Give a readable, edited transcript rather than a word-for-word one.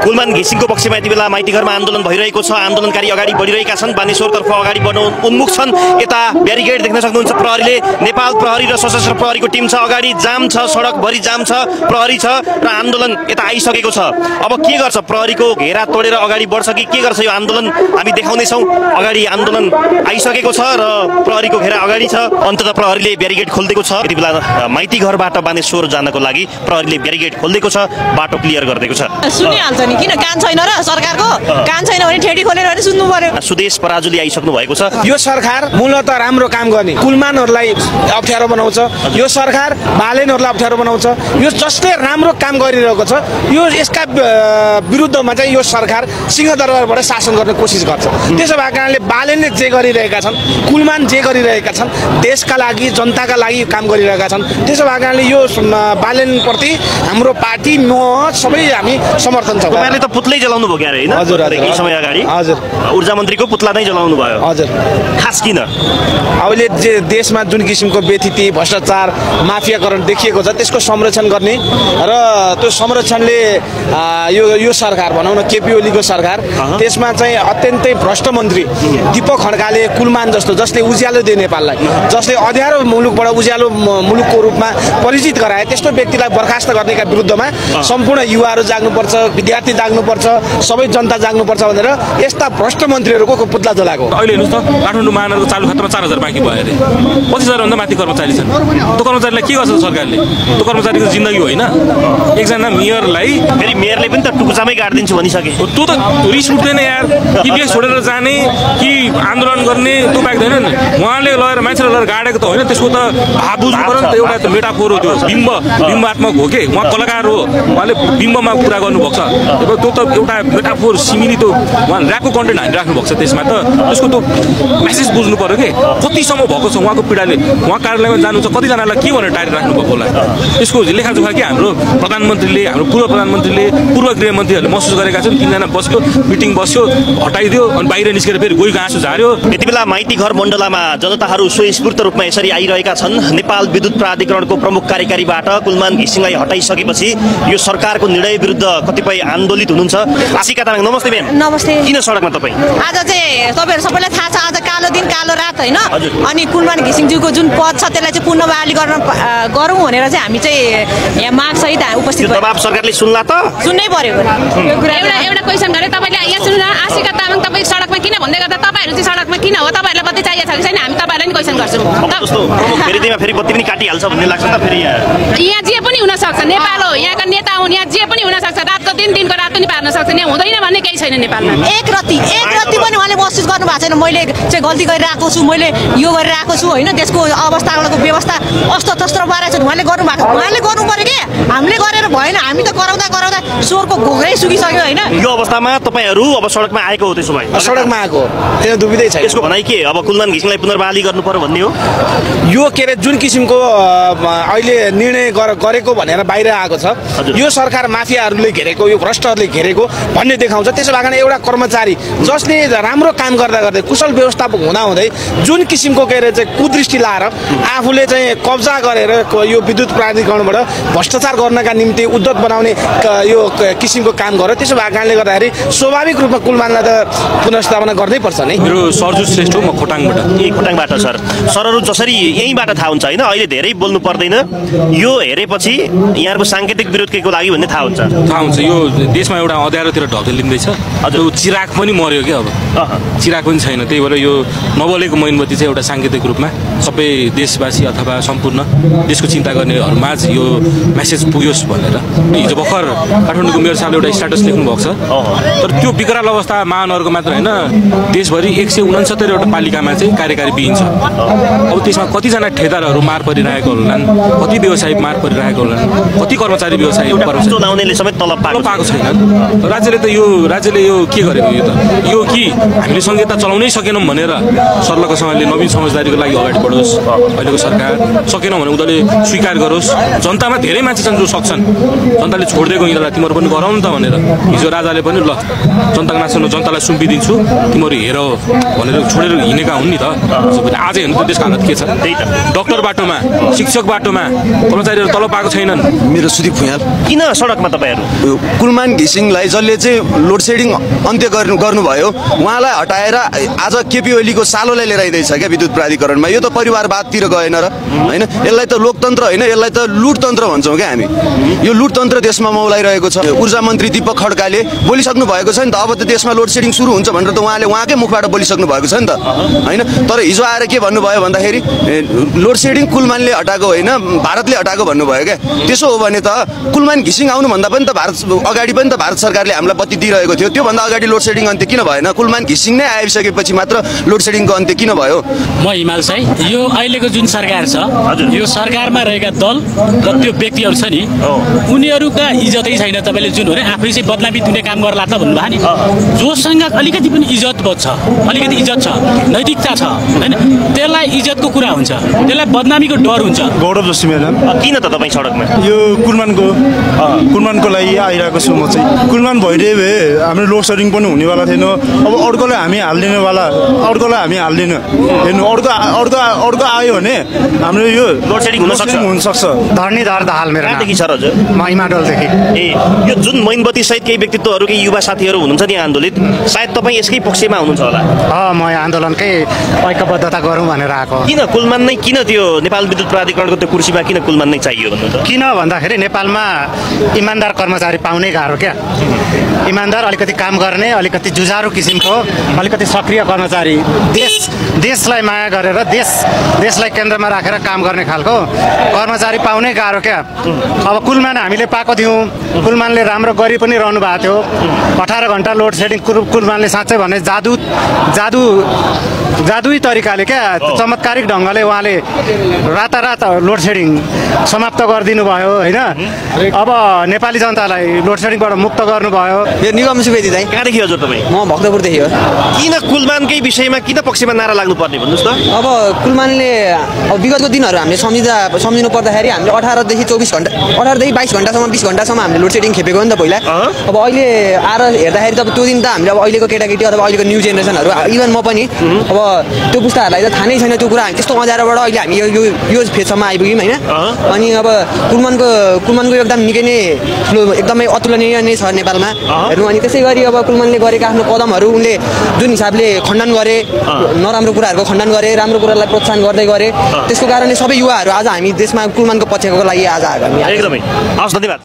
कुलमान घिसिङको पक्षमा यति बेला माइतीघरमा आन्दोलन भइरहेको छ। आन्दोलनकारी अगाडि बढिरहेका छन्, बानेश्वरतर्फ अगाडि बढ्न उन्मुख छन्। यता ब्यारिकेड देख्न सक्नुहुन्छ प्रहरीले, नेपाल प्रहरी र सशस्त्र प्रहरीको टिम छ। अगाडि जाम छ, सडकभरि जाम छ, प्रहरी छ र आन्दोलन यता आइसकेको छ। अब के गर्छ? प्रहरीको घेरा तोडेर अगाडि बढ्छ कि के गर्छ यो आन्दोलन? हामी देखाउनेछौँ। अगाडि आन्दोलन आइसकेको छ र प्रहरीको घेरा अगाडि छ। अन्ततः प्रहरीले ब्यारिकेड खोलिदिएको छ। यति बेला माइतीघरबाट बानेश्वर जानको लागि प्रहरीले ब्यारिकेड खोलिदिएको छ, बाटो क्लियर गरिदिएको छ। सुनिहाल्छ नि, किन कान छैन र सरकारको? कान छैन भने ठेडी खोलेर पनि सुन्नु पर्यो। सुदेश पराजुली आइसक्नु भएको छ। यो सरकार मूलत राम्रो काम गर्ने, कुलमानहरूलाई अप्ठ्यारो बनाउँछ। यो सरकार बालेनहरूलाई अप्ठ्यारो बनाउँछ। यो जसले राम्रो काम गरिरहेको छ यसका विरुद्धमा चाहिँ यो सरकार सिंहदरबारबाट शासन गर्ने कोसिस गर्छ। त्यसो भएको कारणले बालेनले जे गरिरहेका छन्, कुलमान जे गरिरहेका छन्, देशका लागि जनताका लागि काम गरिरहेका छन्। त्यसो भएको कारणले यो बालेनप्रति हाम्रो पार्टी म सबै हामी समर्थन छ। तपाईँले त पुत्लै जलाउनु भयो क्यारे, होइन? हजुर, केही समय अगाडि हजुर ऊर्जा मन्त्रीको पुत्ला नै जलाउनु भयो। हजुर। खास किन? अहिले जे देशमा जुन किसिमको व्यथिति, भ्रष्टाचार, माफियाकरण देखिएको छ त्यसको संरक्षण गर्ने र त्यो संरक्षणले यो सरकार भनौँ न केपी ओलीको सरकार, त्यसमा चाहिँ अत्यन्तै भ्रष्ट मन्त्री दीपक खड्काले कुलमान जस्तो, जसले उज्यालो दिए नेपाललाई, जसले अँध्यारो मुलुकबाट उज्यालो मुलुकको रूपमा परिचित गराए, त्यस्तो व्यक्तिलाई बर्खास्त गर्नेका विरुद्धमा सम्पूर्ण युवाहरू जाग्नुपर्छ, विद्यार्थी जाग्नुपर्छ, सबै जनता जाग्नुपर्छ भनेर यस्ता भ्रष्ट मन्त्रीहरूको पुत्ला जलाएको। अहिले हेर्नुहोस् त, काठमाडौँ महानगरको चालु खातामा 4000 बाँकी भयो अरे। 25,000 भन्दा माथि कर्मचारी छन्। त्यो कर्मचारीलाई के गर्छ सरकारले? त्यो कर्मचारीको जिन्दगी होइन। एकजना मेयरलाई फेरि मेयरले पनि त टुकुचामै गाडिदिन्छु भनिसके। त्यो त रिस उठ्दैन यार, कि देश छोडेर जाने कि आन्दोलन गर्ने त्यो पाइँदैन नि। उहाँले लगेर मान्छेलाई लगेर गाडेको त होइन, त्यसको त भाव बुझ्नु पर्यो नि त। एउटा त मेटाफोर हो, त्यो बिम्बात्मक हो के, उहाँ कलाकार हो, उहाँले बिम्बमा कुरा गर्नुभएको छ। त्यो त एउटा मेटाफोर सिमिली, त्यो उहाँले ऱ्यापको कन्टेन्ट हालिराख्नु भएको छ त्यसमा, त त्यसको त मेसेज बुझ्नु पर्यो कि कतिसम्म भएको छ उहाँको पीडाले। उहाँ कार्यालयमा जानु छ, कतिजनालाई के भनेर टाइट राख्नु भएको होला। यसको लेखाजोखा के हाम्रो प्रधानमन्त्रीले, हाम्रो पूर्व प्रधानमन्त्रीले, पूर्व गृहमन्त्रीहरूले महसुस गरेका छन्। 3 जना बस्यो, मिटिङ बस्यो, हटाइदियो, अनि बाहिर निस्केर फेरि गइको आँसु झार्यो। यति बेला माइतीघर मण्डलामा जनताहरू स्वयंस्फूर्त रूपमा यसरी आइरहेका छन्। नेपाल विद्युत प्राधिकरणको प्रमुख कार्यकारीबाट कुलमान घिसिङलाई हटाइसकेपछि यो सरकारको निर्णय विरुद्ध कतिपय आन्दोलित हुनुहुन्छ। आशिका तामाङ, नमस्ते म्याम। नमस्ते। किन सडकमा तपाईँ? आज चाहिँ तपाईँहरू सबैलाई थाहा छ, आज कालो दिन कालो रात होइन। अनि कुलमान घिसिङज्यूको जुन पद छ त्यसलाई चाहिँ पुनः बहाली गरौँ भनेर चाहिँ हामी चाहिँ यहाँ मागसहित उपस्थित भयौँ। दबाब सरकारले सुन्ला त? सुन्नै पर्यो। एउटा क्वेसन गरे तपाईँले, यहाँ सुन्नु न, आशिका तामाङ तपाईँ सडकमा किन भन्दै गर्दा तपाईँहरू चाहिँ सडकमा किन हो? तपाईँहरूलाई बत्ती चाहिएको छ कि छैन? हामी तपाईँहरूलाई नि क्वेसन गर्छौँ। फेरि बत्ती पनि काटिहाल्छ भन्ने लाग्छ त? फेरि यहाँ जे पनि हुनसक्छ, नेपाल हो, यहाँका नेता हुन्, यहाँ जे पनि हुनसक्छ, रातको दिन, दिनको रात पनि पार्न सक्छ। यहाँ हुँदैन भन्ने केही छैन नेपालमा। एक रत्ती पनि उहाँले महसुस गर्नु भएको छैन, मैले चाहिँ गल्ती गरिरहेको छु, मैले यो गरिरहेको छु होइन। त्यसको अवस्थाको व्यवस्था अस्तव्यस्त पारेको छ, उहाँले गर्नुभएको, उहाँले गर्नु पर्यो कि हामीले गरेर भएन। हामी त कराउँदा स्वरको घोगै सुकिसक्यो होइन। यो अवस्थामा तपाईँहरू अब सडकमा आएको हो? त्यसो भए सडकमा आएको त्यहाँ दुविधै छ। यसको भनाइ के? अब कुलमान घिसिङलाई पुनर्बहाली गर्नु पर्यो भन्ने हो? यो के अरे जुन किसिमको अहिले निर्णय गरेको भनेर बाहिर आएको छ, यो सरकार माफियाहरूले घेरेको, यो भ्रष्टहरूले घेरेको भन्ने देखाउँछ। त्यसो भएको एउटा कर्मचारी जसले राम्रो काम गर्दै कुशल व्यवस्थापक हुँदाहुँदै जुन किसिमको के अरे चाहिँ कुदृष्टि लाएर आफूले चाहिँ कब्जा गरेर यो विद्युत प्राधिकरणबाट भ्रष्टाचार गर्नका निम्ति उद्यत बनाउने यो किसिमको काम गर्यो। त्यसो भएको कारणले गर्दाखेरि स्वाभाविक रूपमा कुलमानलाई त पुनर्स्थापना गर्नै पर्छ नि। मेरो सरजु श्रेष्ठ हो, म खोटाङबाट। खोटाङबाट सर। सरहरू जसरी यहीँबाट थाहा हुन्छ होइन, अहिले धेरै बोल्नु पर्दैन। यो हेरेपछि यहाँहरूको साङ्केतिक विरोधको लागि भन्ने थाहा हुन्छ। यो देशमा एउटा अँध्यारोतिर ढल्किँदैछ। हजुर, चिराग पनि मर्यो क्या, अब चिराग पनि छैन। त्यही भएर यो नबलेको मैनबत्ती चाहिँ एउटा साङ्केतिक रूपमा सबै देशवासी अथवा सम्पूर्ण देशको चिन्ता गर्नेहरूमाझ यो मेसेज पुग्योस् भनेर हिजो भर्खर काठमाडौँको मेयर साहबले एउटा स्ट्याटस लेख्नु भएको छ। तर त्यो विकराल अवस्था महानगरको मात्र होइन, देशभरि 169 वटा पालिकामा चाहिँ कार्यकारी बिइन्छ। अब त्यसमा कतिजना ठेकेदारहरू मार परिरहेको होलान्, कति व्यवसायी मार परिरहेको होलान्, कति कर्मचारी व्यवसायी चलाउनेले समेत तलब पाएको छैन। राज्यले यो के गरेको? यो कि हामीले संहिता चलाउनै सकेनौँ भनेर सर्लकसँगले नवीन समझदारीको लागि अगाडि बढोस्। अहिलेको सरकार सकेनौँ भने उनीहरूले स्वीकार गरोस्। जनतामा धेरै मान्छे छन् जो सक्छन्, जनताले छोडिदिएको यिनीहरूलाई तिमीहरू पनि गराउ न त भनेर हिजो राजाले पनि ल जनताको नाच्नु जनतालाई सुम्पिदिन्छु तिमीहरू हेर भनेर छोडेर हिँडेका हुन् नि त आज हेर्नु त देशको हालत के छ डक्टर बाटोमा शिक्षक बाटोमा कर्मचारीहरू तलब पाएको छैनन् मेरो सुदीप भुइयाल किन सडकमा तपाईँहरू कुलमान घिसिङलाई जसले चाहिँ लोड सेडिङ अन्त्य गर्नुभयो उहाँलाई हटाएर आज केपी ओलीको सालोलाई लिएर आइँदैछ क्या विद्युत प्राधिकरणमा यो त परिवारवादतिर गएन र होइन यसलाई त लोकतन्त्र होइन यसलाई त लुटतन्त्र भन्छौँ क्या हामी यो लुटतन्त्र देशमा मौलाइरहेको छ ऊर्जा मन्त्री दीपक खड्काले बोलिसक्नु भएको छ नि त अब त देशमा लोड सेडिङ सुरु हुन्छ भनेर त उहाँले उहाँकै मुखबाट बोलिसक्नु भएको छ नि त होइन तर हिजो आएर के भन्नुभयो भन्दाखेरि लोड सेडिङ कुलमानले हटाएको होइन भारतले हटाएको भन्नुभयो क्या त्यसो हो भने त कुलमान घिसिङ आउनुभन्दा पनि त भारत अगाडि पनि त भारत सरकारले हामीलाई बत्ती दिइरहेको थियो त्योभन्दा अगाडि लोड सेडिङ अन्त्य किन भएन कुलमान घिसिङ नै आइसकेपछि मात्र लोड सेडिङको अन्त्य किन भयो म हिमाल साई यो अहिलेको जुन सरकार छ यो सरकारमा रहेका दल र त्यो व्यक्तिहरू छ नि उनीहरूका इज्जतै छैन तपाईँले जुन हो रे आफै चाहिँ बदनामी दिने काम गर्ला त भन्नुभयो नि जोसँग अलिकति पनि इज्जत बच्छ अलिकति इज्जत छ नैतिकता छ होइन त्यसलाई इज्जतको कुरा हुन्छ त्यसलाई बदनामीको डर हुन्छ गौरव जोशी म्याडम किन त तपाईँ सडकमा यो कुलमानको लागि आइरहेको छु म चाहिँ कुलमान भइदिए भए हाम्रो लोड सेडिङ पनि हुनेवाला थिएन अब अर्कोलाई हामी हाल्दैन हेर्नु अर्को आयो भने हाम्रो यो लोड सेडिङ हुनसक्छ धरणीधर दाहाल मेरो नाम कहाँदेखि छ हजुर म हिमाडोलदेखि ए यो जुन मैनबत्ती सहित केही व्यक्तित्वहरू केही युवा साथीहरू हुनुहुन्छ नि आन्दोलित सायद तपाईँ यसकै पक्षमा हुनुहुन्छ होला म आन्दोलनकै ऐक्यबद्धता गरौँ भनेर आएको किन कुलमान नै किन त्यो नेपाल विद्युत प्राधिकरणको त्यो कुर्सीमा किन कुलमान नै चाहियो भन्नु त किन भन्दाखेरि नेपालमा इमान्दार कर्मचारी पाउनै गाह्रो क्या इमान्दार अलिकति काम गर्ने अलिकति जुझारु किसिमको अलिकति सक्रिय कर्मचारी देशलाई माया गरेर देशलाई केन्द्रमा राखेर काम गर्ने खालको कर्मचारी पाउनै गाह्रो क्या अब कुलमान हामीले पाएको थियौँ कुलमानले राम्रो गरी पनि रहनु भएको थियो 18 घण्टा लोड सेडिङ कुलमानले साँच्चै भने जादुई तरिकाले क्या चमत्कारिक ढङ्गले उहाँले रातारात लोड सेडिङ समाप्त गरिदिनु भयो होइन अब नेपाली जनतालाई लोड सेडिङबाट मुक्त गर्नुभयो यो निगम सुवेदी दाइ कहाँदेखि हजुर तपाईँ म भक्तपुरदेखि हो किन कुलमानकै विषयमा किन पक्षमा नारा लाग्नु पर्ने भन्नुहोस् त अब कुलमानले अब विगतको दिनहरू हामीले सम्झिनु पर्दाखेरि हामीले 18देखि 22 घण्टासम्म 20 घण्टासम्म हामीले लोड सेडिङ खेपेको नि त पहिला अब अहिले आएर हेर्दाखेरि त अब त्यो दिन त हामीले अब अहिलेको केटाकेटी अथवा अहिलेको न्यू जेनेरेसनहरू इभन म पनि अब त्यो पुस्ताहरूलाई त थाहा नै छैन त्यो कुरा हामी त्यस्तो अँध्यारोबाट अहिले हामी यो फेजसम्म आइपुग्यौँ होइन अनि अब कुलमानको योगदान निकै नै ठुलो एकदमै अतुलनीय नै छ नेपालमा हेर्नु अनि त्यसै गरी अब कुलमानले गरेका आफ्नो कदमहरू उनले जुन हिसाबले खण्डन गरे नराम्रो कुराहरूको खण्डन गरे राम्रो कुरालाई प्रोत्साहन गर्दै गरे त्यसको कारणले सबै युवाहरू आज हामी देशमा कुलमानको पक्षको लागि आज आएको हामी एकदमै हस् धन्यवाद